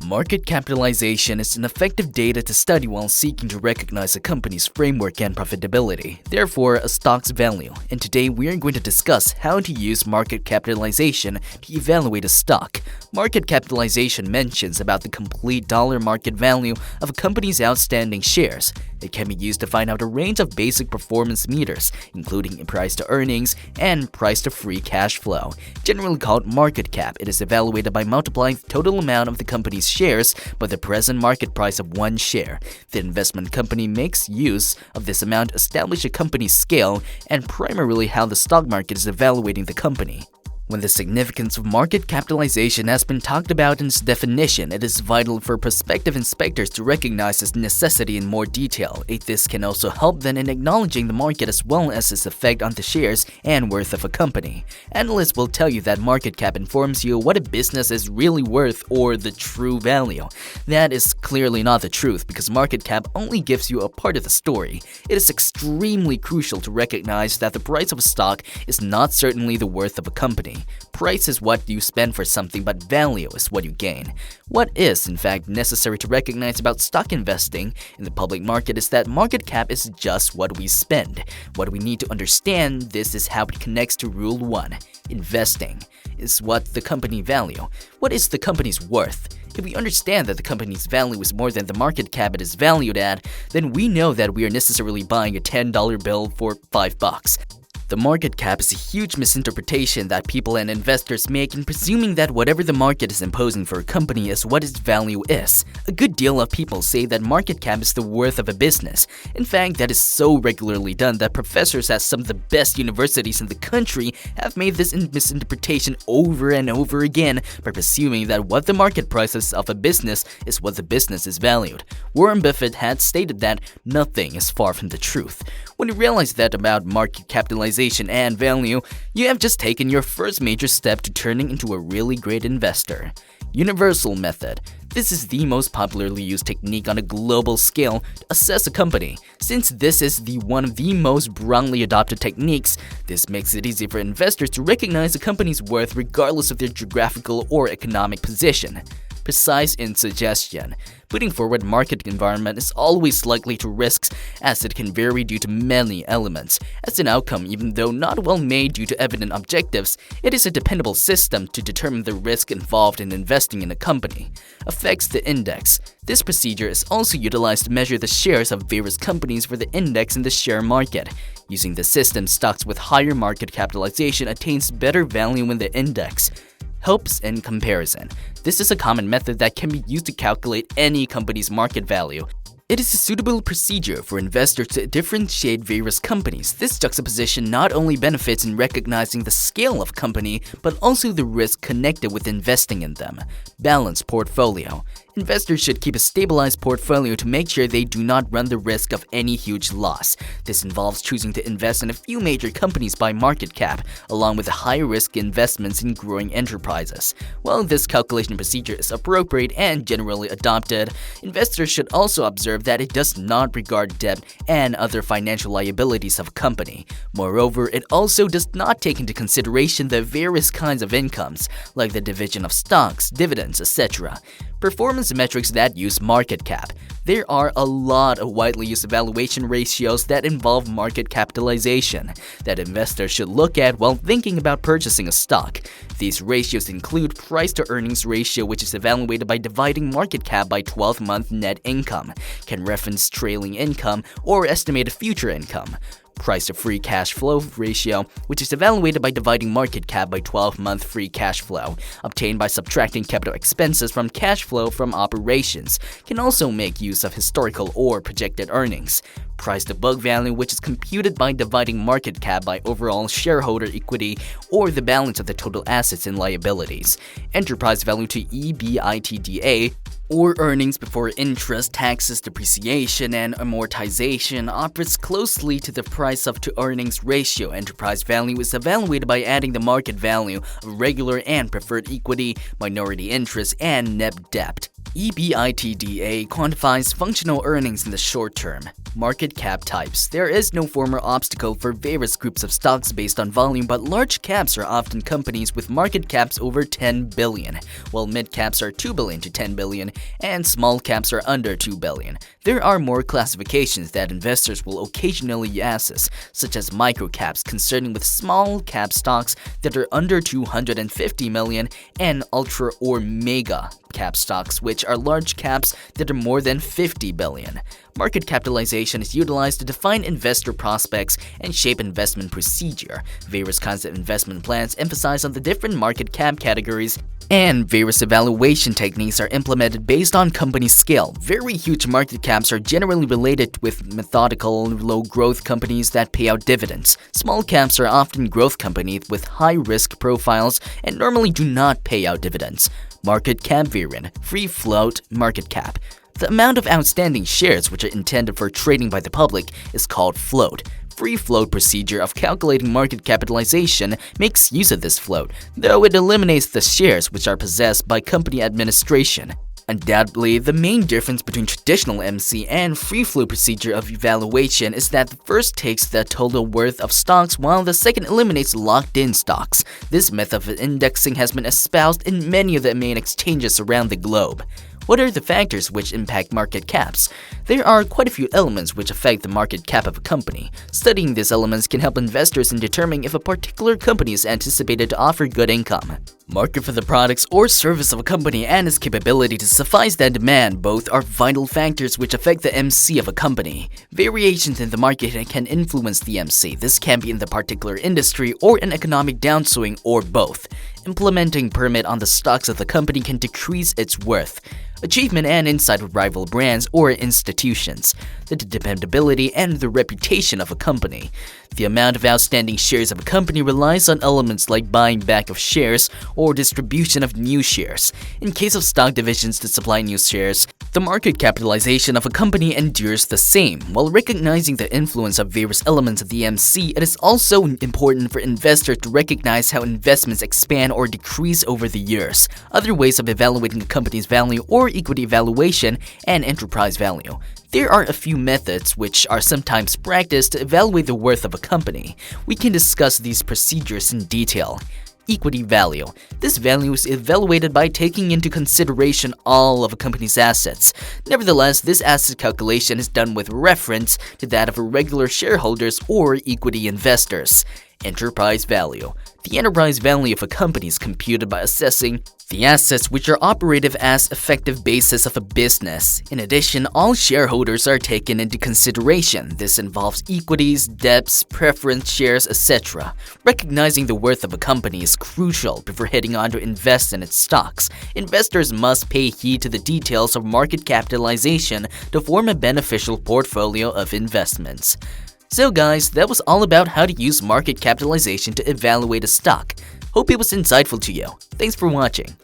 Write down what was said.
Market capitalization is an effective data to study while seeking to recognize a company's framework and profitability, therefore a stock's value. And today we are going to discuss how to use market capitalization to evaluate a stock. Market capitalization mentions about the complete dollar market value of a company's outstanding shares. It can be used to find out a range of basic performance meters, including price to earnings and price to free cash flow. Generally called market cap, it is evaluated by multiplying the total amount of the company's shares by the present market price of one share. The investment company makes use of this amount to establish a company's scale and primarily how the stock market is evaluating the company. When the significance of market capitalization has been talked about in its definition, it is vital for prospective inspectors to recognize its necessity in more detail. This can also help them in acknowledging the market as well as its effect on the shares and worth of a company. Analysts will tell you that market cap informs you what a business is really worth or the true value. That is clearly not the truth because market cap only gives you a part of the story. It is extremely crucial to recognize that the price of a stock is not certainly the worth of a company. Price is what you spend for something, but value is what you gain. What is, in fact, necessary to recognize about stock investing in the public market is that market cap is just what we spend. What we need to understand this is how it connects to Rule 1. Investing is what the company value. What is the company's worth? If we understand that the company's value is more than the market cap it is valued at, then we know that we are necessarily buying a $10 bill for $5. The market cap is a huge misinterpretation that people and investors make in presuming that whatever the market is imposing for a company is what its value is. A good deal of people say that market cap is the worth of a business. In fact, that is so regularly done that professors at some of the best universities in the country have made this misinterpretation over and over again by presuming that what the market price is of a business is what the business is valued. Warren Buffett had stated that nothing is far from the truth. When you realize that about market capitalization and value, you have just taken your first major step to turning into a really great investor. Universal method. This is the most popularly used technique on a global scale to assess a company. Since this is one of the most broadly adopted techniques, this makes it easy for investors to recognize a company's worth regardless of their geographical or economic position. Precise in suggestion. Putting forward market environment is always likely to risks as it can vary due to many elements. As an outcome, even though not well made due to evident objectives, it is a dependable system to determine the risk involved in investing in a company. Affects the index. This procedure is also utilized to measure the shares of various companies for the index in the share market. Using the system, stocks with higher market capitalization attains better value in the index. Helps in comparison. This is a common method that can be used to calculate any company's market value. It is a suitable procedure for investors to differentiate various companies. This juxtaposition not only benefits in recognizing the scale of a company, but also the risk connected with investing in them. Balanced portfolio. Investors should keep a stabilized portfolio to make sure they do not run the risk of any huge loss. This involves choosing to invest in a few major companies by market cap, along with high-risk investments in growing enterprises. While this calculation procedure is appropriate and generally adopted, investors should also observe that it does not regard debt and other financial liabilities of a company. Moreover, it also does not take into consideration the various kinds of incomes, like the division of stocks, dividends, etc. Performance metrics that use market cap. There are a lot of widely used evaluation ratios that involve market capitalization that investors should look at while thinking about purchasing a stock. These ratios include price to earnings ratio, which is evaluated by dividing market cap by 12-month net income, can reference trailing income or estimated future income. Price to free cash flow ratio, which is evaluated by dividing market cap by 12-month free cash flow, obtained by subtracting capital expenses from cash flow from operations, can also make use of historical or projected earnings. Price to book value, which is computed by dividing market cap by overall shareholder equity or the balance of the total assets and liabilities. Enterprise value to EBITDA, or earnings before interest, taxes, depreciation, and amortization, operates closely to the price to earnings ratio. Enterprise value is evaluated by adding the market value of regular and preferred equity, minority interest, and net debt. EBITDA quantifies functional earnings in the short term. Market cap types. There is no formal obstacle for various groups of stocks based on volume, but large caps are often companies with market caps over 10 billion, while mid caps are 2 billion to 10 billion, and small caps are under 2 billion. There are more classifications that investors will occasionally access, such as micro caps concerning with small cap stocks that are under 250 million, and ultra or mega cap stocks, which are large caps that are more than 50 billion. Market capitalization is utilized to define investor prospects and shape investment procedure. Various kinds of investment plans emphasize on the different market cap categories, and various evaluation techniques are implemented based on company scale. Very huge market caps are generally related with methodical, low-growth companies that pay out dividends. Small caps are often growth companies with high-risk profiles and normally do not pay out dividends. Market cap variant, free float market cap. The amount of outstanding shares which are intended for trading by the public is called float. Free float procedure of calculating market capitalization makes use of this float, though it eliminates the shares which are possessed by company administration. Undoubtedly, the main difference between traditional MC and free float procedure of evaluation is that the first takes the total worth of stocks while the second eliminates locked-in stocks. This method of indexing has been espoused in many of the main exchanges around the globe. What are the factors which impact market caps? There are quite a few elements which affect the market cap of a company. Studying these elements can help investors in determining if a particular company is anticipated to offer good income. Market for the products or service of a company and its capability to suffice that demand both are vital factors which affect the MC of a company. Variations in the market can influence the MC. This can be in the particular industry or an economic downswing or both. Implementing permit on the stocks of the company can decrease its worth. Achievement and insight with rival brands or institutions. The dependability and the reputation of a company. The amount of outstanding shares of a company relies on elements like buying back of shares or distribution of new shares. In case of stock divisions to supply new shares, the market capitalization of a company endures the same. While recognizing the influence of various elements of the MC, it is also important for investors to recognize how investments expand or decrease over the years. Other ways of evaluating a company's value or equity valuation and enterprise value. There are a few methods which are sometimes practiced to evaluate the worth of a company. We can discuss these procedures in detail. Equity value. This value is evaluated by taking into consideration all of a company's assets. Nevertheless, this asset calculation is done with reference to that of regular shareholders or equity investors. Enterprise value. The enterprise value of a company is computed by assessing the assets which are operative as effective basis of a business. In addition, all shareholders are taken into consideration. This involves equities, debts, preference shares, etc. Recognizing the worth of a company is crucial before heading on to invest in its stocks. Investors must pay heed to the details of market capitalization to form a beneficial portfolio of investments. So guys, that was all about how to use market capitalization to evaluate a stock. Hope it was insightful to you. Thanks for watching.